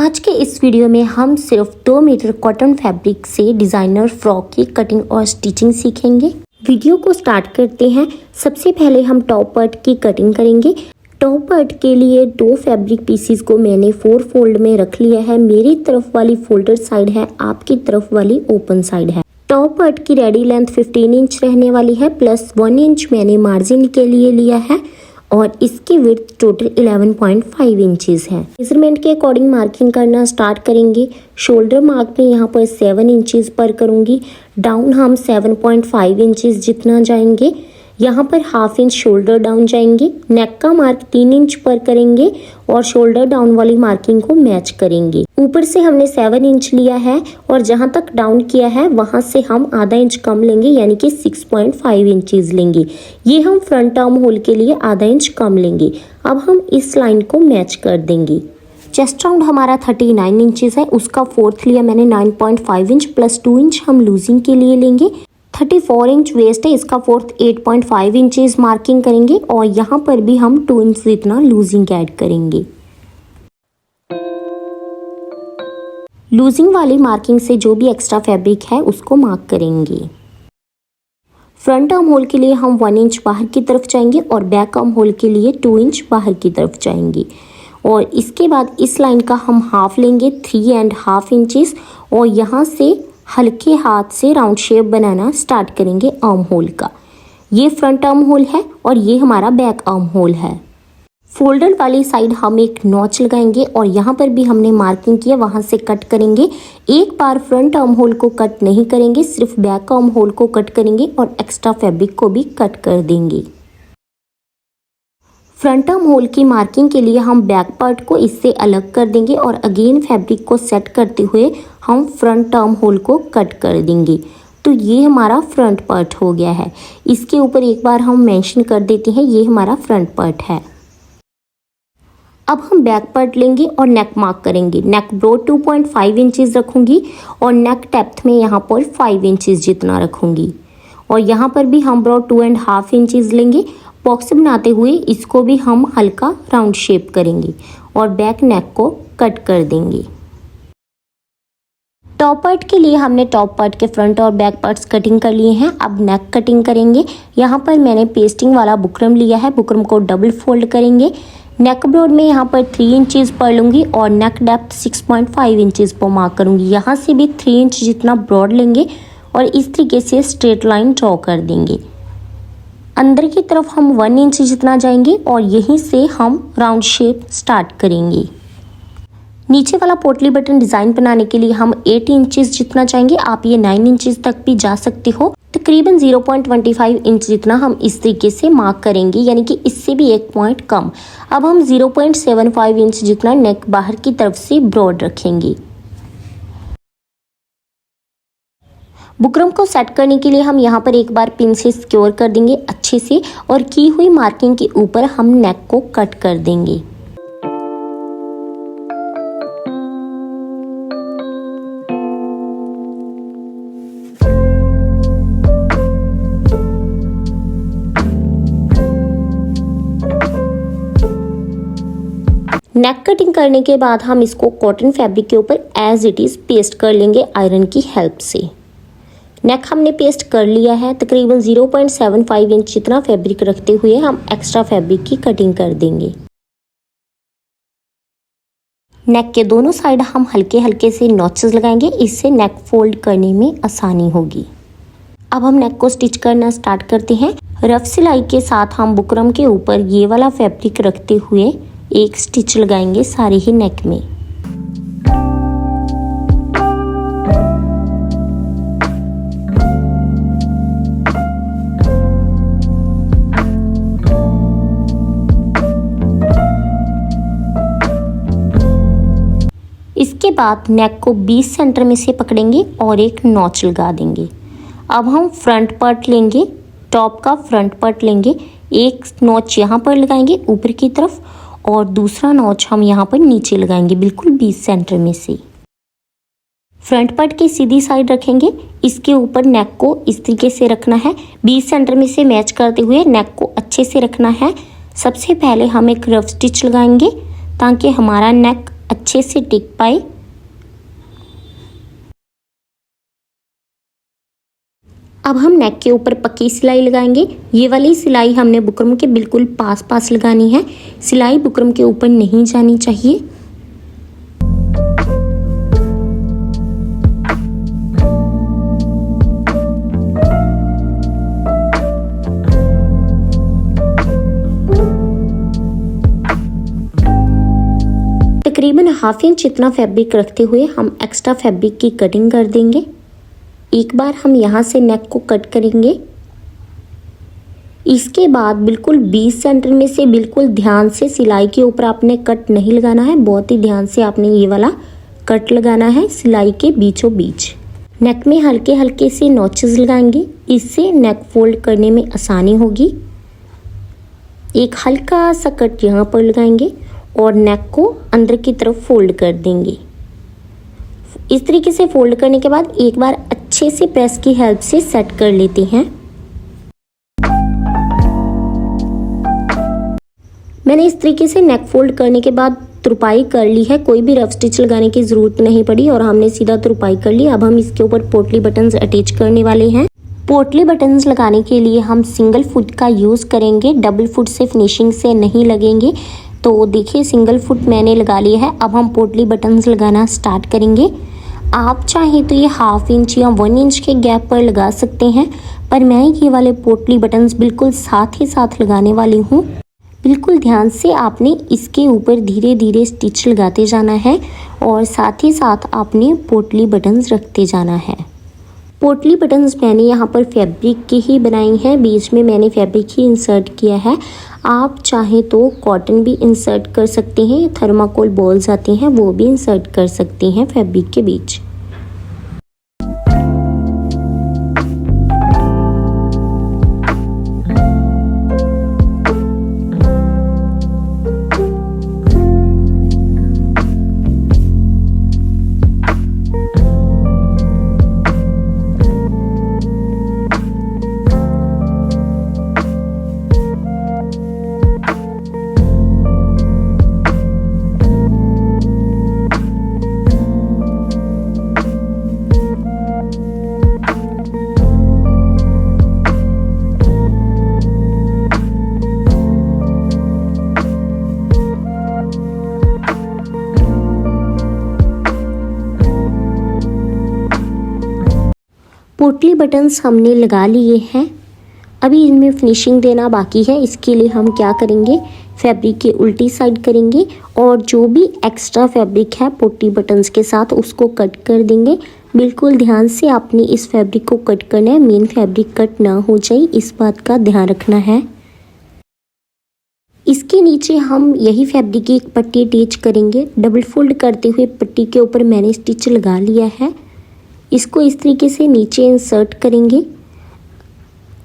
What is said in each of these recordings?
आज के इस वीडियो में हम सिर्फ 2 मीटर कॉटन फैब्रिक से डिज़ाइनर फ्रॉक की कटिंग और स्टिचिंग सीखेंगे। वीडियो को स्टार्ट करते हैं। सबसे पहले हम टॉप पार्ट की कटिंग करेंगे। टॉप पार्ट के लिए 2 फैब्रिक पीसीस को मैंने 4 फोल्ड में रख लिया है। मेरी तरफ वाली फोल्डेड साइड है, आपकी तरफ वाली ओपन साइड है। टॉप पार्ट की रेडी लेंथ 15 इंच रहने वाली है, प्लस 1 इंच मैंने मार्जिन के लिए लिया है और इसकी विड्थ टोटल 11.5 इंचेस है। मेजरमेंट के अकॉर्डिंग मार्किंग करना स्टार्ट करेंगे। शोल्डर मार्क में यहाँ पर 7 इंचेस पर करूँगी। डाउन हम 7.5 इंचेस जितना जाएंगे। यहाँ पर हाफ इंच शोल्डर डाउन जाएंगे। नेक का मार्क 3 इंच पर करेंगे और शोल्डर डाउन वाली मार्किंग को मैच करेंगे। ऊपर से हमने 7 इंच लिया है और जहाँ तक डाउन किया है वहाँ से हम आधा इंच कम लेंगे, यानी कि 6.5 इंचेस लेंगे। ये हम फ्रंट आर्म होल के लिए आधा इंच कम लेंगे। अब हम इस लाइन को मैच कर देंगे। चेस्ट राउंड हमारा 39 इंचेस है, उसका फोर्थ लिया मैंने 9.5 इंच प्लस 2 इंच हम लूजिंग के लिए लेंगे। 34 इंच वेस्ट है, इसका फोर्थ 8.5 इंचेस मार्किंग करेंगे और यहाँ पर भी हम 2 इंच जितना लूजिंग ऐड करेंगे। लूजिंग वाली मार्किंग से जो भी एक्स्ट्रा फैब्रिक है उसको मार्क करेंगे। फ्रंट आर्म होल के लिए हम 1 इंच बाहर की तरफ जाएंगे और बैक आर्म होल के लिए 2 इंच बाहर की तरफ जाएंगे और इसके बाद इस लाइन का हम हाफ लेंगे 3.5 इंचेस और यहाँ से हल्के हाथ से राउंड शेप बनाना स्टार्ट करेंगे आर्म होल का। ये फ्रंट आर्म होल है और ये हमारा बैक आर्म होल है। फोल्डर वाली साइड हम एक नॉच लगाएंगे और यहाँ पर भी हमने मार्किंग किया, वहाँ से कट करेंगे। एक बार फ्रंट आर्म होल को कट नहीं करेंगे, सिर्फ बैक आर्म होल को कट करेंगे और एक्स्ट्रा फैब्रिक को भी कट कर देंगे। फ्रंट आर्म होल की मार्किंग के लिए हम बैक पार्ट को इससे अलग कर देंगे और अगेन फैब्रिक को सेट करते हुए हम फ्रंट आर्म होल को कट कर देंगे। तो ये हमारा फ्रंट पार्ट हो गया है। इसके ऊपर एक बार हम मेंशन कर देते हैं, ये हमारा फ्रंट पार्ट है। अब हम बैक पार्ट लेंगे और नेक मार्क करेंगे। नेक ब्रॉड 2.5 इंचेस रखूंगी और नेक डेप्थ में यहाँ पर 5 इंचेस जितना रखूंगी और यहाँ पर भी हम ब्रॉड 2.5 इंचेस लेंगे। बॉक्स बनाते हुए इसको भी हम हल्का राउंड शेप करेंगे और बैक नेक को कट कर देंगे। टॉप पार्ट के लिए हमने टॉप पार्ट के फ्रंट और बैक पार्ट्स कटिंग कर लिए हैं। अब नेक कटिंग करेंगे। यहाँ पर मैंने पेस्टिंग वाला बुकरम लिया है, बुकरम को डबल फोल्ड करेंगे। नेक ब्रॉड में यहाँ पर 3 इंचेस पर लूँगी और नेक डेप्थ 6.5 इंचेस पर मार्क करूँगी। यहाँ से भी 3 इंच जितना ब्रॉड लेंगे और इस तरीके से स्ट्रेट लाइन ड्रॉ कर देंगे। अंदर की तरफ हम 1 इंच जितना जाएंगे और यहीं से हम राउंड शेप स्टार्ट करेंगे। नीचे वाला पोटली बटन डिज़ाइन बनाने के लिए हम 8 इंचेस जितना जाएंगे। आप ये 9 इंचेस तक भी जा सकते हो। तकरीबन 0.25 इंच जितना हम इस तरीके से मार्क करेंगे, यानी कि इससे भी 1 पॉइंट कम। अब हम 0.75 इंच जितना नेक बाहर की तरफ से ब्रॉड रखेंगे। बुकरम को सेट करने के लिए हम यहाँ पर एक बार पिन से सिक्योर कर देंगे अच्छे से और की हुई मार्किंग के ऊपर हम नेक को कट कर देंगे। नेक कटिंग करने के बाद हम इसको कॉटन फैब्रिक के ऊपर एज इट इज़ पेस्ट कर लेंगे आयरन की हेल्प से। नेक हमने पेस्ट कर लिया है। तकरीबन 0.75 इंच जितना फैब्रिक रखते हुए हम एक्स्ट्रा फैब्रिक की कटिंग कर देंगे। नेक के दोनों साइड हम हल्के हल्के से नॉचेस लगाएंगे, इससे नेक फोल्ड करने में आसानी होगी। अब हम नेक को स्टिच करना स्टार्ट करते हैं। रफ सिलाई के साथ हम बुकरम के ऊपर ये वाला फैब्रिक रखते हुए एक स्टिच लगाएंगे सारे ही नेक में। इसके बाद नेक को 20 सेंटर में से पकड़ेंगे और एक नॉच लगा देंगे। अब हम फ्रंट पार्ट लेंगे, टॉप का फ्रंट पार्ट लेंगे। एक नॉच यहाँ पर लगाएंगे ऊपर की तरफ और दूसरा नॉच हम यहाँ पर नीचे लगाएंगे बिल्कुल 20 सेंटर में से। फ्रंट पार्ट की सीधी साइड रखेंगे। इसके ऊपर नेक को इस तरीके से रखना है, 20 सेंटर में से मैच करते हुए नेक को अच्छे से रखना है। सबसे पहले हम एक रफ स्टिच लगाएंगे ताकि हमारा नेक अच्छे से टिक पाए। अब हम नेक के ऊपर पक्की सिलाई लगाएंगे। ये वाली सिलाई हमने बुकरम के बिल्कुल पास पास लगानी है, सिलाई बुकरम के ऊपर नहीं जानी चाहिए। तकरीबन हाफ इंच इतना फैब्रिक रखते हुए हम एक्स्ट्रा फैब्रिक की कटिंग कर देंगे। एक बार हम यहाँ से नेक को कट करेंगे। इसके बाद बिल्कुल 20 सेंटर में से बिल्कुल ध्यान से सिलाई के ऊपर आपने कट नहीं लगाना है, बहुत ही ध्यान से आपने ये वाला कट लगाना है सिलाई के बीचों बीच। नेक में हल्के हल्के से नॉचेस लगाएंगे, इससे नेक फोल्ड करने में आसानी होगी। एक हल्का सा कट यहाँ पर लगाएंगे और नेक को अंदर की तरफ फोल्ड कर देंगे। इस तरीके से फोल्ड करने के बाद एक बार अच्छे से प्रेस की हेल्प से सेट कर लेते हैं। मैंने इस तरीके से नेक फोल्ड करने के बाद तुरपाई कर ली है, कोई भी रफ स्टिच लगाने की ज़रूरत नहीं पड़ी और हमने सीधा तुरपाई कर ली। अब हम इसके ऊपर पोटली बटन्स अटैच करने वाले हैं। पोटली बटन्स लगाने के लिए हम सिंगल फुट का यूज़ करेंगे, डबल फुट से फिनिशिंग से नहीं लगेंगे। तो देखिए सिंगल फुट मैंने लगा लिया है। अब हम पोटली बटन्स लगाना स्टार्ट करेंगे। आप चाहें तो ये हाफ इंच या 1 इंच के गैप पर लगा सकते हैं, पर मैं ये वाले पोटली बटन्स बिल्कुल साथ ही साथ लगाने वाली हूँ। बिल्कुल ध्यान से आपने इसके ऊपर धीरे धीरे स्टिच लगाते जाना है और साथ ही साथ आपने पोटली बटन्स रखते जाना है। पोटली बटन्स मैंने यहाँ पर फैब्रिक की ही बनाई हैं, बीच में मैंने फैब्रिक ही इंसर्ट किया है। आप चाहें तो कॉटन भी इंसर्ट कर सकते हैं, थर्माकोल बॉल्स आते हैं वो भी इंसर्ट कर सकते हैं फैब्रिक के बीच। पोटली बटन्स हमने लगा लिए हैं, अभी इनमें फिनिशिंग देना बाकी है। इसके लिए हम क्या करेंगे, फैब्रिक की उल्टी साइड करेंगे और जो भी एक्स्ट्रा फैब्रिक है पोटली बटन्स के साथ उसको कट कर देंगे। बिल्कुल ध्यान से आपने इस फैब्रिक को कट करना है, मेन फैब्रिक कट ना हो जाए, इस बात का ध्यान रखना है। इसके नीचे हम यही फैब्रिक की एक पट्टी अटैच करेंगे। डबल फोल्ड करते हुए पट्टी के ऊपर मैंने स्टिच लगा लिया है। इसको इस तरीके से नीचे इंसर्ट करेंगे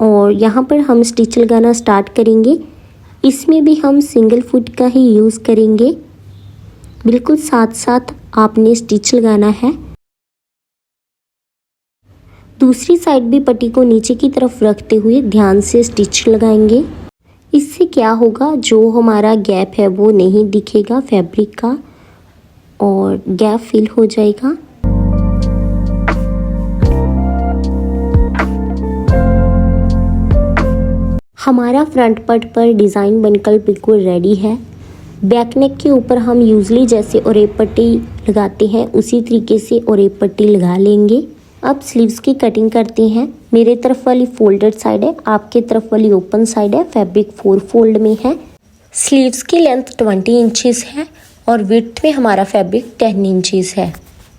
और यहाँ पर हम स्टिच लगाना स्टार्ट करेंगे। इसमें भी हम सिंगल फुट का ही यूज़ करेंगे, बिल्कुल साथ साथ आपने स्टिच लगाना है। दूसरी साइड भी पट्टी को नीचे की तरफ रखते हुए ध्यान से स्टिच लगाएंगे। इससे क्या होगा, जो हमारा गैप है वो नहीं दिखेगा फैब्रिक का और गैप फिल हो जाएगा। हमारा फ्रंट पार्ट पर डिज़ाइन बनकर बिल्कुल रेडी है। बैक नेक के ऊपर हम यूजली जैसे ओरेप पट्टी लगाते हैं उसी तरीके से ओरेप पट्टी लगा लेंगे। अब स्लीव्स की कटिंग करते हैं। मेरे तरफ वाली फोल्डेड साइड है, आपके तरफ वाली ओपन साइड है। फैब्रिक 4 फोल्ड में है। स्लीव्स की लेंथ 20 इंचेस है और विड्थ में हमारा फैब्रिक 10 इंचेस है।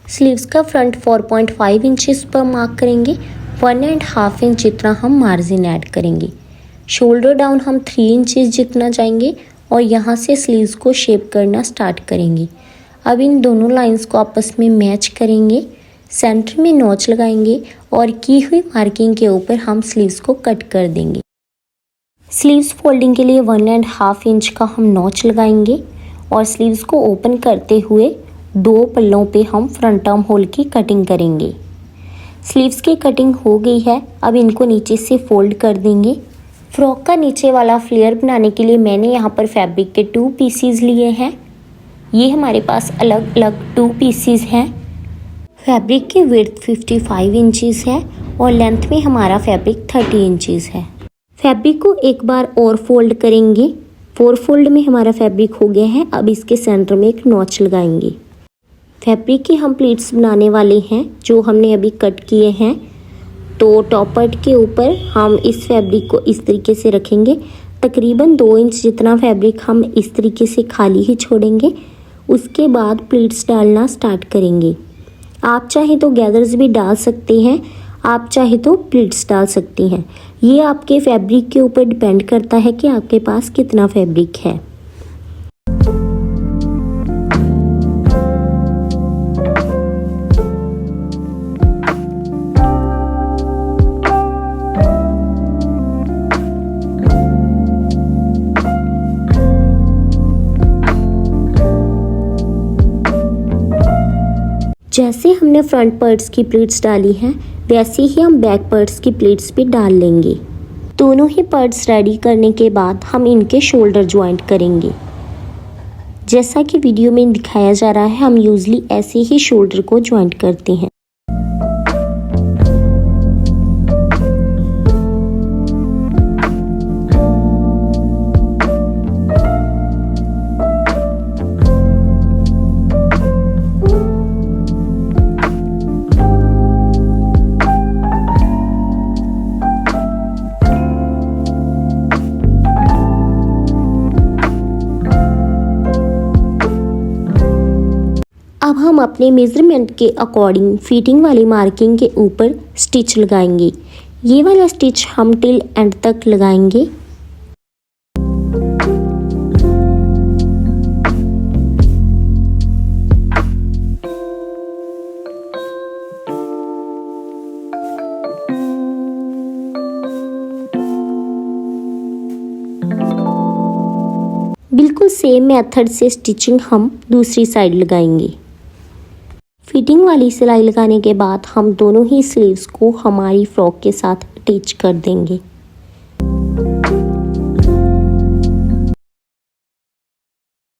स्लीव्स का फ्रंट 4.5 इंचेस पर मार्क करेंगे। 1.5 इंच जितना हम मार्जिन ऐड करेंगे। शोल्डर डाउन हम 3 इंचेस जितना जाएंगे और यहाँ से स्लीव्स को शेप करना स्टार्ट करेंगे। अब इन दोनों लाइंस को आपस में मैच करेंगे, सेंटर में नॉच लगाएंगे और की हुई मार्किंग के ऊपर हम स्लीव्स को कट कर देंगे। स्लीव्स फोल्डिंग के लिए 1.5 इंच का हम नॉच लगाएंगे और स्लीव्स को ओपन करते हुए 2 पल्लों पे हम फ्रंट आर्म होल की कटिंग करेंगे। स्लीव्स की कटिंग हो गई है, अब इनको नीचे से फोल्ड कर देंगे। फ्रॉक का नीचे वाला फ्लेयर बनाने के लिए मैंने यहाँ पर फैब्रिक के 2 पीसीज लिए हैं। ये हमारे पास अलग अलग 2 पीसीज हैं। फैब्रिक की विड्थ 55 इंचेस है और लेंथ में हमारा फैब्रिक 30 इंचेस है। फैब्रिक को एक बार और फोल्ड करेंगे। 4 फोल्ड में हमारा फैब्रिक हो गया है। अब इसके सेंटर में एक नॉच लगाएंगे। फैब्रिक के हम प्लीट्स बनाने वाले हैं जो हमने अभी कट किए हैं। तो टॉप पार्ट के ऊपर हम इस फैब्रिक को इस तरीके से रखेंगे। तकरीबन 2 इंच जितना फैब्रिक हम इस तरीके से खाली ही छोड़ेंगे। उसके बाद प्लीट्स डालना स्टार्ट करेंगे। आप चाहे तो गैदर्स भी डाल सकते हैं, आप चाहे तो प्लीट्स डाल सकती हैं। ये आपके फैब्रिक के ऊपर डिपेंड करता है कि आपके पास कितना फैब्रिक है। जैसे हमने फ्रंट पार्ट्स की प्लीट्स डाली हैं वैसे ही हम बैक पार्ट्स की प्लीट्स भी डाल लेंगे। दोनों ही पार्ट्स रेडी करने के बाद हम इनके शोल्डर ज्वाइंट करेंगे। जैसा कि वीडियो में दिखाया जा रहा है हम यूजली ऐसे ही शोल्डर को ज्वाइंट करते हैं। अब हम अपने मेज़रमेंट के अकॉर्डिंग फिटिंग वाली मार्किंग के ऊपर स्टिच लगाएंगे। ये वाला स्टिच हम टिल एंड तक लगाएंगे। बिल्कुल सेम मेथड से स्टिचिंग हम दूसरी साइड लगाएंगे। फिटिंग वाली सिलाई लगाने के बाद हम दोनों ही स्लीव्स को हमारी फ्रॉक के साथ अटैच कर देंगे।